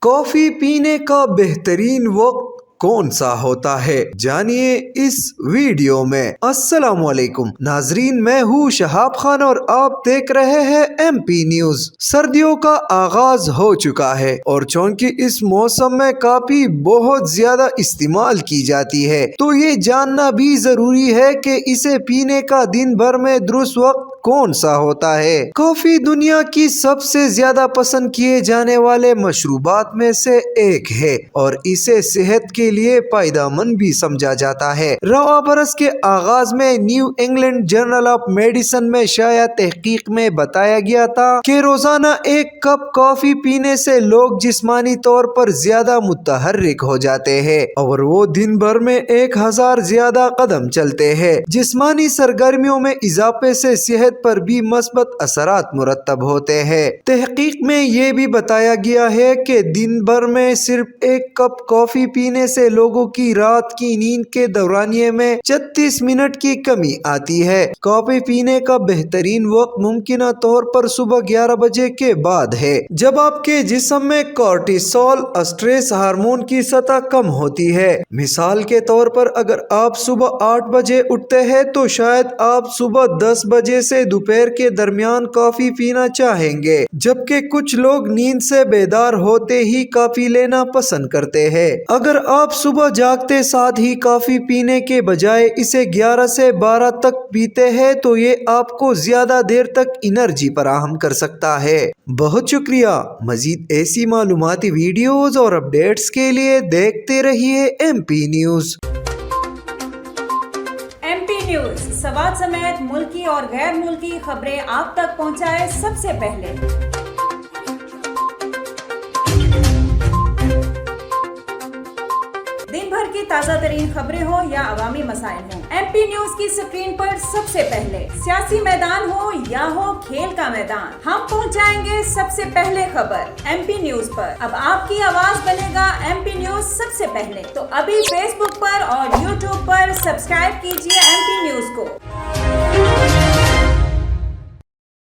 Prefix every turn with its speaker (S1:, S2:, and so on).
S1: کافی پینے کا بہترین وقت کون سا ہوتا ہے؟ جانیے اس ویڈیو میں۔ السلام علیکم ناظرین، میں ہوں شہاب خان اور آپ دیکھ رہے ہیں ایم پی نیوز۔ سردیوں کا آغاز ہو چکا ہے اور چونکہ اس موسم میں کافی بہت زیادہ استعمال کی جاتی ہے تو یہ جاننا بھی ضروری ہے کہ اسے پینے کا دن بھر میں درست وقت کون سا ہوتا ہے۔ کافی دنیا کی سب سے زیادہ پسند کیے جانے والے مشروبات میں سے ایک ہے اور اسے صحت کے لیے فائدہ مند بھی سمجھا جاتا ہے۔ رواں برس کے آغاز میں New England Journal of Medicine میں شائع تحقیق میں بتایا گیا تھا کہ روزانہ ایک کپ کافی پینے سے لوگ جسمانی طور پر زیادہ متحرک ہو جاتے ہیں اور وہ دن بھر میں 1000 زیادہ قدم چلتے ہیں۔ جسمانی سرگرمیوں میں اضافے سے صحت پر بھی مثبت اثرات مرتب ہوتے ہیں۔ تحقیق میں یہ بھی بتایا گیا ہے کہ دن بھر میں صرف ایک کپ کافی پینے سے لوگوں کی رات کی نیند کے دورانیے میں 36 منٹ کی کمی آتی ہے۔ کافی پینے کا بہترین وقت ممکنہ طور پر صبح 11 بجے کے بعد ہے، جب آپ کے جسم میں کورٹیسول اسٹریس ہارمون کی سطح کم ہوتی ہے۔ مثال کے طور پر اگر آپ صبح 8 بجے اٹھتے ہیں تو شاید آپ صبح 10 بجے سے دوپہر کے درمیان کافی پینا چاہیں گے، جبکہ کچھ لوگ نیند سے بیدار ہوتے ہی کافی لینا پسند کرتے ہیں۔ اگر آپ صبح جاگتے ساتھ ہی کافی پینے کے بجائے اسے 11 سے 12 تک پیتے ہیں تو یہ آپ کو زیادہ دیر تک انرجی فراہم کر سکتا ہے۔ بہت شکریہ۔ مزید ایسی معلوماتی ویڈیوز اور اپڈیٹس کے لیے دیکھتے رہیے M P news.
S2: M P news Swat سمیت ملکی اور غیر ملکی خبریں آپ تک پہنچائے سب سے پہلے۔ دن بھر کی تازہ ترین خبریں ہوں یا عوامی مسائل ہوں، ایم پی نیوز کی سکرین پر سب سے پہلے۔ سیاسی میدان ہو یا ہو کھیل کا میدان، ہم پہنچائیں گے سب سے پہلے خبر ایم پی نیوز پر۔ اب آپ کی آواز بنے گا ایم پی نیوز سب سے پہلے، تو ابھی فیس بک پر اور یوٹیوب پر سبسکرائب کیجیے ایم پی نیوز کو۔